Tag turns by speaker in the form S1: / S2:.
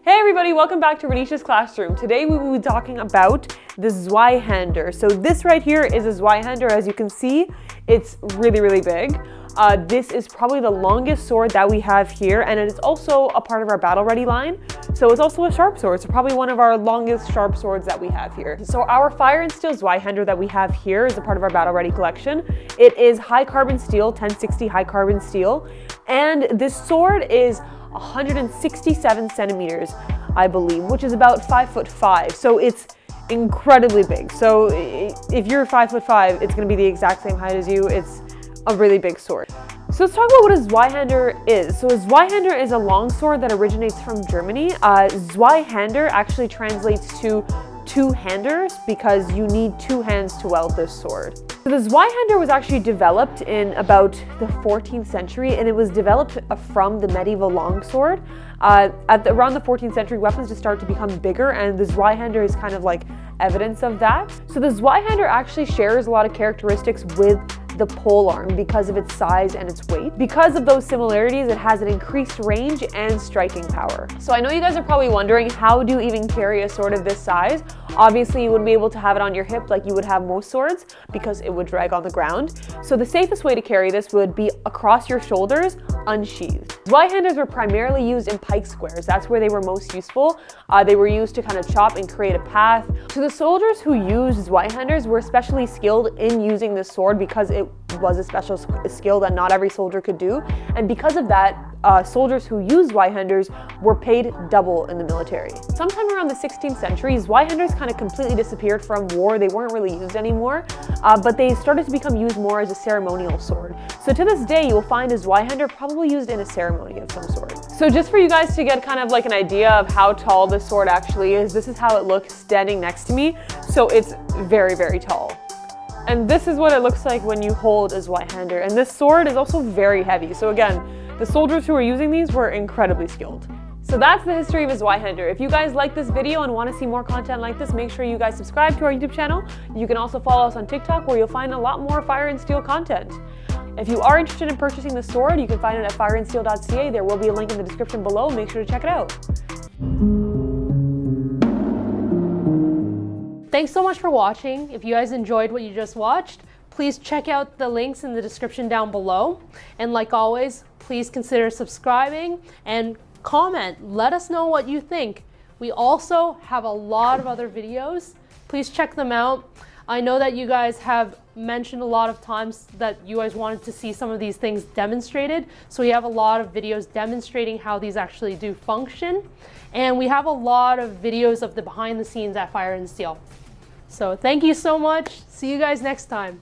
S1: Hey everybody, welcome back to Renisha's classroom. Today we will be talking about the Zweihander. So this right here is a Zweihander. As you can see, it's really big. This is probably the longest sword that we have here, and it is also a part of our battle ready line. So it's also a sharp sword. So probably one of our longest sharp swords that we have here. So our fire and steel Zweihander that we have here is a part of our battle ready collection. It is high carbon steel, 1060 high carbon steel, and this sword is 167 centimeters, I believe, which is about 5'5". So it's incredibly big. So if you're 5'5", it's going to be the exact same height as you. It's a really big sword. So let's talk about what a Zweihander is. So a Zweihander is a longsword that originates from Germany. Zweihander actually translates to two-handers because you need two hands to wield this sword. So the Zweihander was actually developed in about the 14th century, and it was developed from the medieval longsword. Around the 14th century, weapons just started to become bigger, and the Zweihander is kind of like evidence of that. So the Zweihander actually shares a lot of characteristics with the polearm because of its size and its weight. Because of those similarities, it has an increased range and striking power. So I know you guys are probably wondering, how do you even carry a sword of this size? Obviously, you wouldn't be able to have it on your hip like you would have most swords because it would drag on the ground. So the safest way to carry this would be across your shoulders, unsheathed. Zweihanders were primarily used in pike squares. That's where they were most useful. They were used to kind of chop and create a path. So the soldiers who used Zweihanders were especially skilled in using this sword because it was a special skill that not every soldier could do. And because of that, soldiers who used Zweihanders were paid double in the military. Sometime around the 16th century, Zweihanders kind of completely disappeared from war. They weren't really used anymore, but they started to become used more as a ceremonial sword. So to this day, you will find a Zweihander probably used in a ceremony of some sort. So just for you guys to get kind of like an idea of how tall this sword actually is, this is how it looks standing next to me. So it's very tall. And this is what it looks like when you hold a Zweihander. And this sword is also very heavy. So again, the soldiers who were using these were incredibly skilled. So that's the history of a Zweihander. If you guys like this video and want to see more content like this, make sure you guys subscribe to our YouTube channel. You can also follow us on TikTok, where you'll find a lot more fire and steel content. If you are interested in purchasing the sword, you can find it at fireandsteel.ca. There will be a link in the description below. Make sure to check it out.
S2: Thanks so much for watching. If you guys enjoyed what you just watched, please check out the links in the description down below. And like always, please consider subscribing and comment. Let us know what you think. We also have a lot of other videos. Please check them out. I know that you guys have mentioned a lot of times that you guys wanted to see some of these things demonstrated. So we have a lot of videos demonstrating how these actually do function. And we have a lot of videos of the behind the scenes at Fire and Steel. So thank you so much. See you guys next time.